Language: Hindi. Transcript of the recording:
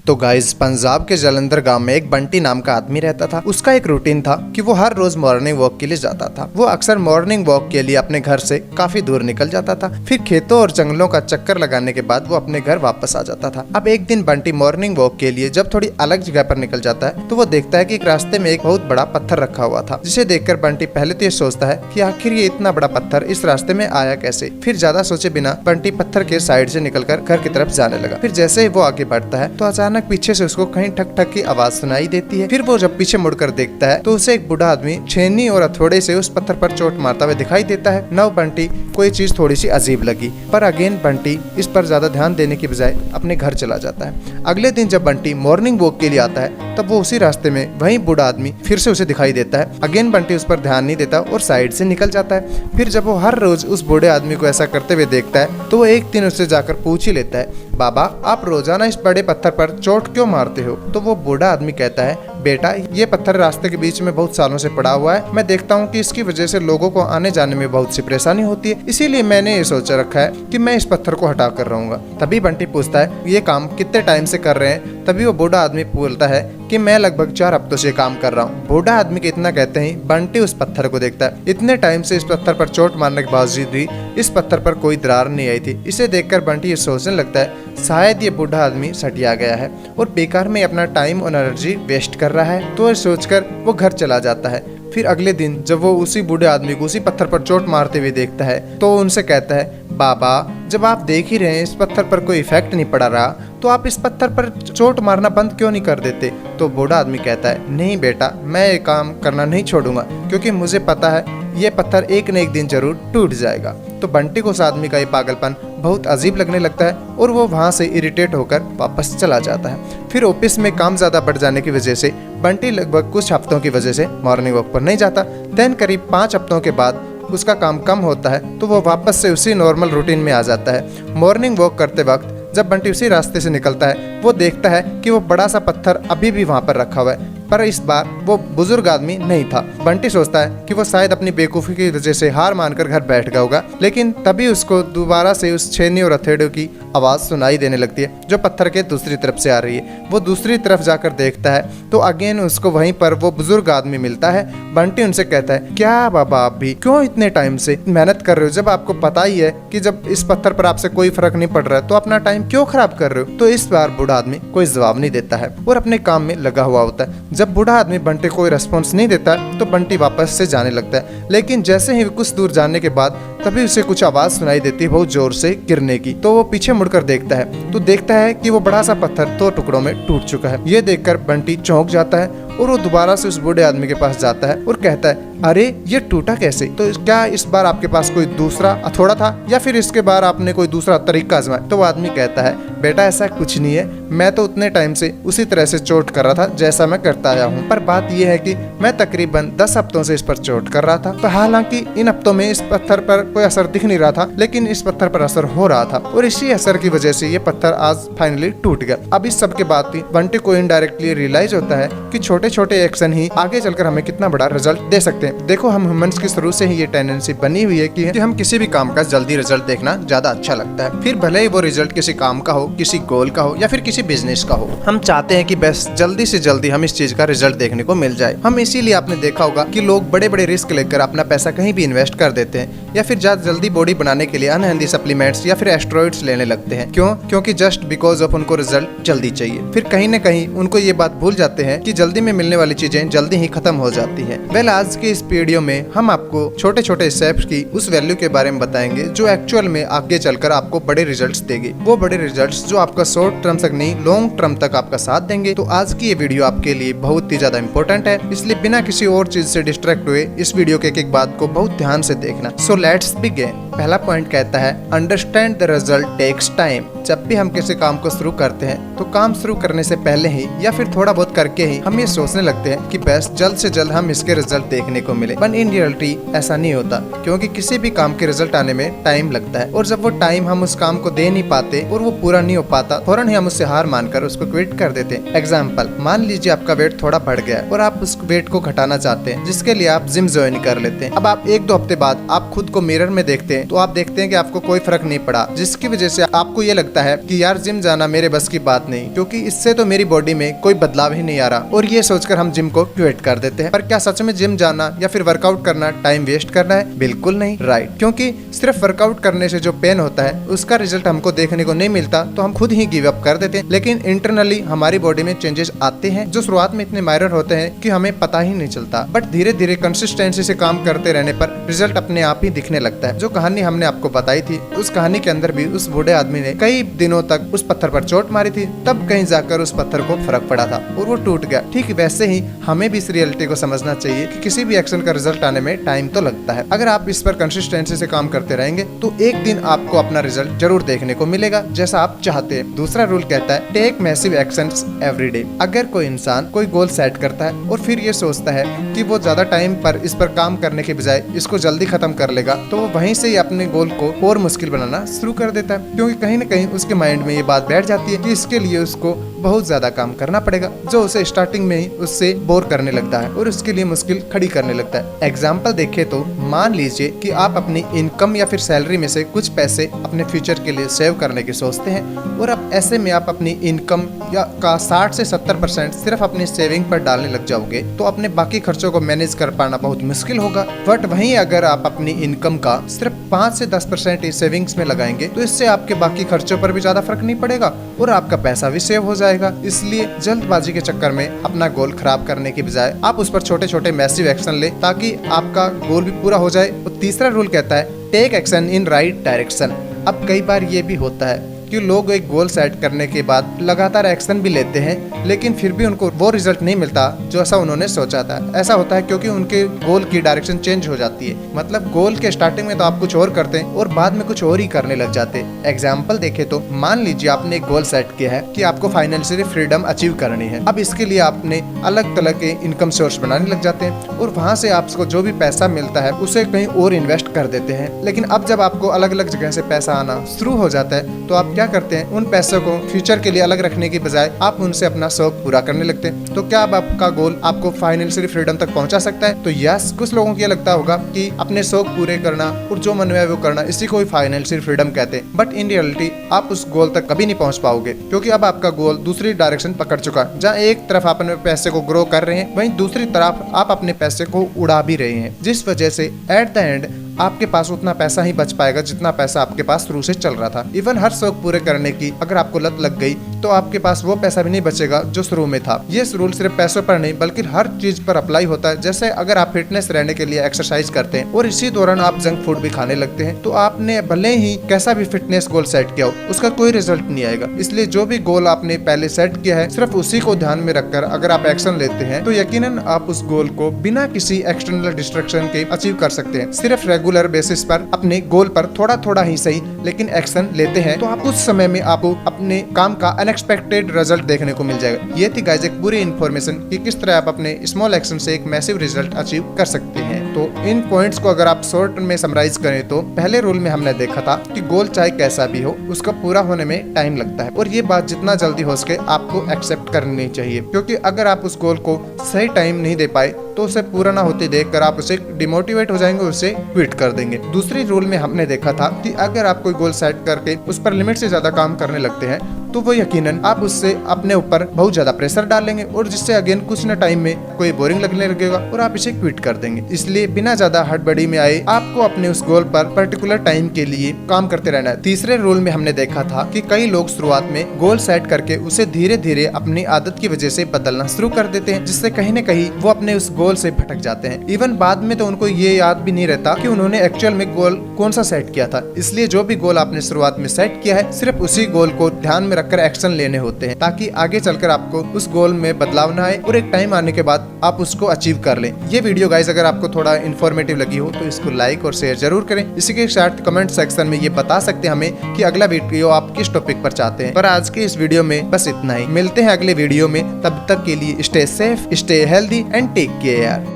तो गाइस, पंजाब के जालंधर गांव में एक बंटी नाम का आदमी रहता था। उसका एक रूटीन था कि वो हर रोज मॉर्निंग वॉक के लिए जाता था। वो अक्सर मॉर्निंग वॉक के लिए अपने घर से काफी दूर निकल जाता था। फिर खेतों और जंगलों का चक्कर लगाने के बाद वो अपने घर वापस आ जाता था। अब एक दिन बंटी मॉर्निंग वॉक के लिए जब थोड़ी अलग जगह पर निकल जाता है तो वो देखता है कि एक रास्ते में एक बहुत बड़ा पत्थर रखा हुआ था, जिसे देखकर बंटी पहले तो ये सोचता है कि आखिर ये इतना बड़ा पत्थर इस रास्ते में आया कैसे। फिर ज्यादा सोचे बिना बंटी पत्थर के साइड से निकलकर घर की तरफ जाने लगा। फिर जैसे ही वो आगे बढ़ता है तो अचानक पीछे से उसको कहीं ठक ठक की आवाज सुनाई देती है। फिर वो जब पीछे मुड़कर देखता है तो उसे एक बूढ़ा आदमी छेनी और हथौड़े से उस पत्थर पर चोट मारता हुआ दिखाई देता है। नव बंटी को ये चीज थोड़ी सी अजीब लगी, पर अगेन बंटी इस पर ज्यादा ध्यान देने की बजाय अपने घर चला जाता है। अगले दिन जब बंटी मॉर्निंग वॉक के लिए आता है तब वो उसी रास्ते में वही बूढ़ा आदमी फिर से उसे दिखाई देता है। अगेन बंटी उस पर ध्यान नहीं देता और साइड से निकल जाता है। फिर जब वो हर रोज उस बूढ़े आदमी को ऐसा करते हुए देखता है तो वो एक दिन उससे जाकर पूछ ही लेता है, बाबा आप रोजाना इस बड़े पत्थर पर चोट क्यों मारते हो? तो वो बूढ़ा आदमी कहता है, बेटा ये पत्थर रास्ते के बीच में बहुत सालों से पड़ा हुआ है। मैं देखता हूँ कि इसकी वजह से लोगों को आने जाने में बहुत सी परेशानी होती है, इसीलिए मैंने ये सोचा रखा है कि मैं इस पत्थर को हटा कर रहूंगा। तभी बंटी पूछता है, ये काम कितने टाइम से कर रहे हैं? तभी वो बूढ़ा आदमी बोलता है कि मैं लगभग 4 हफ्तों से काम कर रहा हूँ। बूढ़ा आदमी के इतना कहते ही बंटी उस पत्थर को देखता है। इतने टाइम से इस पत्थर पर चोट मारने के बावजूद भी इस पत्थर पर कोई दरार नहीं आई थी। इसे देखकर बंटी ये सोचने लगता है, शायद ये बूढ़ा आदमी सटिया गया है और बेकार में अपना टाइम और एनर्जी वेस्ट कर रहा है। तो सोचकर वो घर चला जाता है। फिर अगले दिन जब वो उसी बूढ़े आदमी को उसी पत्थर पर चोट मारते हुए देखता है तो उनसे कहता है, बाबा जब आप देख ही रहे हैं इस पत्थर पर कोई इफेक्ट नहीं पड़ा रहा तो आप इस पत्थर पर चोट मारना बंद क्यों नहीं कर देते? तो बूढ़ा आदमी कहता है, नहीं बेटा मैं ये काम करना नहीं छोड़ूंगा, क्योंकि मुझे पता है ये पत्थर एक न एक दिन जरूर टूट जाएगा। तो बंटी को उस आदमी का ये पागलपन बहुत अजीब लगने लगता है और वो वहाँ से इरिटेट होकर वापस चला जाता है। फिर ऑफिस में काम ज़्यादा बढ़ जाने की वजह से बंटी लगभग कुछ हफ्तों की वजह से मॉर्निंग वॉक पर नहीं जाता। देन करीब 5 हफ्तों के बाद उसका काम कम होता है तो वो वापस से उसी नॉर्मल रूटीन में आ जाता है। मॉर्निंग वॉक करते वक्त जब बंटी उसी रास्ते से निकलता है वो देखता है कि वो बड़ा सा पत्थर अभी भी वहाँ पर रखा हुआ है, पर इस बार वो बुजुर्ग आदमी नहीं था। बंटी सोचता है कि वो शायद अपनी बेवकूफ़ी की वजह से हार मानकर घर बैठ गया होगा, लेकिन तभी उसको दोबारा से उस छेनी और हथेड़ों की आवाज़ सुनाई देने लगती है जो पत्थर के दूसरी तरफ से आ रही है। वो दूसरी तरफ जाकर देखता है तो अगेन उसको वहीं पर वो बुजुर्ग आदमी मिलता है। बंटी उनसे कहता है, क्या बाबा आप भी क्यों इतने टाइम से मेहनत कर रहे हो, जब आपको पता ही है कि जब इस पत्थर पर आपसे कोई फर्क नहीं पड़ रहा है तो अपना टाइम क्यों खराब कर रहे हो? तो इस बार बूढ़ा आदमी कोई जवाब नहीं देता है और अपने काम में लगा हुआ होता है। जब बूढ़ा आदमी बंटी को कोई रिस्पॉन्स नहीं देता तो बंटी वापस से जाने लगता है, लेकिन जैसे ही कुछ दूर जाने के बाद तभी उसे कुछ आवाज सुनाई देती है बहुत जोर से गिरने की। तो वो पीछे मुड़कर देखता है तो देखता है कि वो बड़ा सा पत्थर 2 टुकड़ों में टूट चुका है। ये देखकर बंटी चौंक जाता है और वो दोबारा से उस बूढ़े आदमी के पास जाता है और कहता है, अरे ये टूटा कैसे? तो क्या इस बार आपके पास कोई दूसरा हथौड़ा था या फिर इसके बार आपने कोई दूसरा तरीका आजमाया? तो वो आदमी कहता है, बेटा ऐसा कुछ नहीं है, मैं तो उतने टाइम से उसी तरह से चोट कर रहा था जैसा मैं करता आया हूँ, पर बात यह है कि मैं तकरीबन 10 हफ्तों से इस पर चोट कर रहा था। तो हालांकि इन हफ्तों में इस पत्थर पर कोई असर दिख नहीं रहा था, लेकिन इस पत्थर पर असर हो रहा था और इसी असर की वजह से ये पत्थर आज फाइनली टूट गया। अब इस सब के बाद बंटी को इनडायरेक्टली रियलाइज होता है कि छोटे छोटे एक्शन ही आगे चलकर हमें कितना बड़ा रिजल्ट दे सकते हैं। देखो हम ह्यूमंस की शुरू से ही ये टेंडेंसी बनी हुई है कि हम किसी भी काम का जल्दी रिजल्ट देखना ज्यादा अच्छा लगता है, फिर भले ही वो रिजल्ट किसी काम का हो, किसी गोल का हो या फिर किसी बिजनेस का हो। हम चाहते हैं कि बस जल्दी से जल्दी हम इस चीज का रिजल्ट देखने को मिल जाए। हम इसीलिए आपने देखा होगा कि लोग बड़े बड़े रिस्क लेकर अपना पैसा कहीं भी इन्वेस्ट कर देते हैं या फिर ज्यादा जल्दी बॉडी बनाने के लिए अनहेल्दी सप्लीमेंट्स या फिर एस्टेरॉइड्स लेने लगते हैं। क्यों? क्योंकि जस्ट बिकॉज ऑफ उनको रिजल्ट जल्दी चाहिए। फिर कहीं न कहीं उनको ये बात भूल जाते हैं कि जल्दी में मिलने वाली चीजें जल्दी ही खत्म हो जाती है। वेल आज के इस वीडियो में हम आपको छोटे छोटे स्टेप्स की उस वैल्यू के बारे में बताएंगे जो एक्चुअल में आगे चलकर आपको बड़े रिजल्ट्स देंगे। वो बड़े रिजल्ट्स जो आपका शॉर्ट टर्म तक नहीं लॉन्ग टर्म तक आपका साथ देंगे। तो आज की ये वीडियो आपके लिए बहुत ही ज्यादा इंपॉर्टेंट है, इसलिए बिना किसी और चीज से डिस्ट्रैक्ट हुए इस वीडियो के एक बात को बहुत ध्यान से देखना। So let's begin. पहला पॉइंट कहता है, understand the result takes time. जब भी हम किसी काम को शुरू करते हैं तो काम शुरू करने से पहले ही या फिर थोड़ा बहुत करके ही हम ये सोचने लगते हैं कि बस जल्द से जल्द हम इसके रिजल्ट देखने को मिले, पर इन रियलिटी ऐसा नहीं होता, क्योंकि किसी भी काम के रिजल्ट आने में टाइम लगता है और जब वो टाइम हम उस काम को दे नहीं पाते और वो पूरा नहीं हो पाता, फौरन ही हम उससे हार मानकर उसको क्विट कर देते हैं। एग्जाम्पल, मान लीजिए आपका वेट थोड़ा बढ़ गया और आप उस वेट को घटाना चाहते हैं, जिसके लिए आप जिम ज्वाइन कर लेते हैं। अब आप 1-2 हफ्ते बाद आप खुद को मिरर में देखते हैं तो आप देखते हैं कि आपको कोई फर्क नहीं पड़ा, जिसकी वजह से आपको ये लगता है कि यार जिम जाना मेरे बस की बात नहीं, क्योंकि इससे तो मेरी बॉडी में कोई बदलाव ही नहीं आ रहा, और ये सोचकर हम जिम को क्विट कर देते हैं। पर क्या सच में जिम जाना या फिर वर्कआउट करना टाइम वेस्ट करना है? बिल्कुल नहीं, राइट। क्योंकि सिर्फ वर्कआउट करने से जो पेन होता है उसका रिजल्ट हमको देखने को नहीं मिलता, तो हम खुद ही गिव अप कर देते हैं। लेकिन इंटरनली हमारी बॉडी में चेंजेस आते हैं जो शुरुआत में इतने माइनर होते हैं कि हमें पता ही नहीं चलता, बट धीरे धीरे कंसिस्टेंसी से काम करते रहने पर रिजल्ट अपने आप ही दिखने लगता है। जो कहानी हमने आपको बताई थी, उस कहानी के अंदर भी उस बूढ़े आदमी ने कई दिनों तक उस पत्थर पर चोट मारी थी, तब कहीं जाकर उस पत्थर को फर्क पड़ा था और वो टूट गया। ठीक वैसे ही हमें भी इस रियलिटी को समझना चाहिए कि किसी भी एक्शन का रिजल्ट आने में टाइम तो लगता है। अगर आप इस पर कंसिस्टेंसी से काम करते रहेंगे तो एक दिन आपको अपना रिजल्ट जरूर देखने को मिलेगा, जैसा आप चाहते हैं। दूसरा रूल कहता है take massive actions every day. अगर कोई इंसान कोई गोल सेट करता है और फिर ये सोचता है कि वो ज्यादा टाइम पर इस पर काम करने के बजाय इसको जल्दी खत्म कर लेगा, तो वो वहीं से ही अपने गोल को और मुश्किल बनाना शुरू कर देता है, क्योंकि कहीं न कहीं उसके माइंड में ये बात बैठ जाती है कि इसके लिए उसको बहुत ज्यादा काम करना पड़ेगा, जो उसे स्टार्टिंग में ही उससे बोर करने लगता है और उसके लिए मुश्किल खड़ी करने लगता है। एग्जाम्पल देखे तो मान लीजिए कि आप अपनी इनकम या फिर सैलरी में से कुछ पैसे अपने फ्यूचर के लिए सेव करने की सोचते हैं, और अब ऐसे में आप अपनी इनकम या का 60 से 70% सिर्फ अपनी सेविंग पर डालने लग जाओगे, तो अपने बाकी खर्चों को मैनेज कर पाना बहुत मुश्किल होगा। बट वहीं अगर आप अपनी इनकम का सिर्फ 5 से 10% सेविंग्स में लगाएंगे, तो इससे आपके बाकी खर्चों पर भी ज्यादा फर्क नहीं पड़ेगा और आपका पैसा भी सेव हो जाएगा। इसलिए जल्दबाजी के चक्कर में अपना गोल खराब करने के बजाय आप उस पर छोटे छोटे मैसिव एक्शन ले, ताकि आपका गोल भी पूरा हो जाए। और तीसरा रूल कहता है take action in right direction. अब कई बार ये भी होता है कि लोग एक गोल सेट करने के बाद लगातार एक्शन भी लेते हैं, लेकिन फिर भी उनको वो रिजल्ट नहीं मिलता जो ऐसा उन्होंने सोचा था। ऐसा होता है क्योंकि उनके गोल की डायरेक्शन चेंज हो जाती है। मतलब गोल के स्टार्टिंग में तो आप कुछ और करते हैं और बाद में कुछ और ही करने लग जाते हैं। एग्जाम्पल देखे तो मान लीजिए आपने एक गोल सेट किया है कि आपको फाइनेंशियली फ्रीडम अचीव करनी है। अब इसके लिए आपने अलग तरह के इनकम सोर्स बनाने लग जाते हैं और वहाँ से आपको जो भी पैसा मिलता है उसे कहीं और इन्वेस्ट कर देते हैं। लेकिन अब जब आपको अलग अलग जगह से पैसा आना शुरू हो जाता है, तो आप क्या करते हैं, उन पैसों को फ्यूचर के लिए अलग रखने की बजाय आप उनसे अपना शौक पूरा करने लगते हैं। तो क्या अब आपका गोल आपको फाइनेंशियली फ्रीडम तक पहुंचा सकता है? तो यस, कुछ लोगों को ये लगता होगा कि अपने शौक पूरे करना और जो मन में वो करना, इसी को फाइनेंशियल फ्रीडम कहते हैं। बट इन रियलिटी आप उस गोल तक कभी नहीं पहुंच पाओगे, क्योंकि अब आपका गोल दूसरी डायरेक्शन पकड़ चुका है। जहाँ एक तरफ आप अपने पैसे को ग्रो कर रहे हैं, वहीं दूसरी तरफ आप अपने पैसे को उड़ा भी रहे हैं, जिस वजह से एट द एंड आपके पास उतना पैसा ही बच पाएगा जितना पैसा आपके पास शुरू से चल रहा था। इवन हर शौक पूरे करने की अगर आपको लत लग गई, तो आपके पास वो पैसा भी नहीं बचेगा जो शुरू में था। ये रूल सिर्फ पैसों पर नहीं बल्कि हर चीज पर अप्लाई होता है। जैसे अगर आप फिटनेस रहने के लिए एक्सरसाइज करते हैं और इसी दौरान आप जंक फूड भी खाने लगते हैं, तो आपने भले ही कैसा भी फिटनेस गोल सेट किया हो, उसका कोई रिजल्ट नहीं आएगा। इसलिए जो भी गोल आपने पहले सेट किया है, सिर्फ उसी को ध्यान में रखकर अगर आप एक्शन लेते हैं, तो यकीनन आप उस गोल को बिना किसी एक्सटर्नल डिस्ट्रैक्शन के अचीव कर सकते हैं। सिर्फ रेगुलर बेसिस पर अपने गोल पर थोड़ा थोड़ा ही सही लेकिन एक्शन लेते हैं, तो आप कुछ समय में आपको अपने काम का अनएक्सपेक्टेड रिजल्ट देखने को मिल जाएगा। ये थी गाइस एक पूरी इन्फॉर्मेशन कि किस तरह आप अपने स्मॉल एक्शन से एक मैसिव रिजल्ट अचीव कर सकते हैं। तो इन पॉइंट्स को अगर आप शॉर्ट में समराइज करें, तो पहले रूल में हमने देखा था कि गोल चाहे कैसा भी हो, उसका पूरा होने में टाइम लगता है, और ये बात जितना जल्दी हो सके आपको एक्सेप्ट करनी चाहिए, क्योंकि अगर आप उस गोल को सही टाइम नहीं दे पाए, तो उसे पूरा ना होते देखकर आप उसे डिमोटिवेट हो जाएंगे, उसे क्विट कर देंगे। दूसरी रूल में हमने देखा था कि अगर आप कोई गोल सेट करके उस पर लिमिट से ज्यादा काम करने लगते हैं, तो वो यकीनन आप उससे अपने ऊपर बहुत ज्यादा प्रेशर डालेंगे, और जिससे अगेन कुछ न टाइम में कोई बोरिंग लगने लगेगा और आप इसे क्विट कर देंगे। इसलिए बिना ज्यादा हड़बड़ी में आए आपको अपने उस गोल पर पर्टिकुलर टाइम के लिए काम करते रहना है। तीसरे रूल में हमने देखा था कि कई लोग शुरुआत में गोल सेट करके उसे धीरे धीरे अपनी आदत की वजह से बदलना शुरू कर देते हैं, जिससे कहीं न कहीं वो अपने उस गोल से भटक जाते हैं। इवन बाद में तो उनको ये याद भी नहीं रहता कि उन्होंने एक्चुअल में गोल कौन सा सेट किया था। इसलिए जो भी गोल आपने शुरुआत में सेट किया है, सिर्फ उसी गोल को ध्यान में रखकर एक्शन लेने होते हैं, ताकि आगे चलकर आपको उस गोल में बदलाव ना आए और एक टाइम आने के बाद आप उसको अचीव कर लें। ये वीडियो गाइस अगर आपको थोड़ा इन्फॉर्मेटिव लगी हो, तो इसको लाइक और शेयर जरूर करें। इसी के साथ कमेंट सेक्शन में ये बता सकते हैं हमें कि अगला वीडियो आप किस टॉपिक पर चाहते हैं। पर आज के इस वीडियो में बस इतना ही। मिलते हैं अगले वीडियो में, तब तक के लिए stay safe, stay healthy and take care.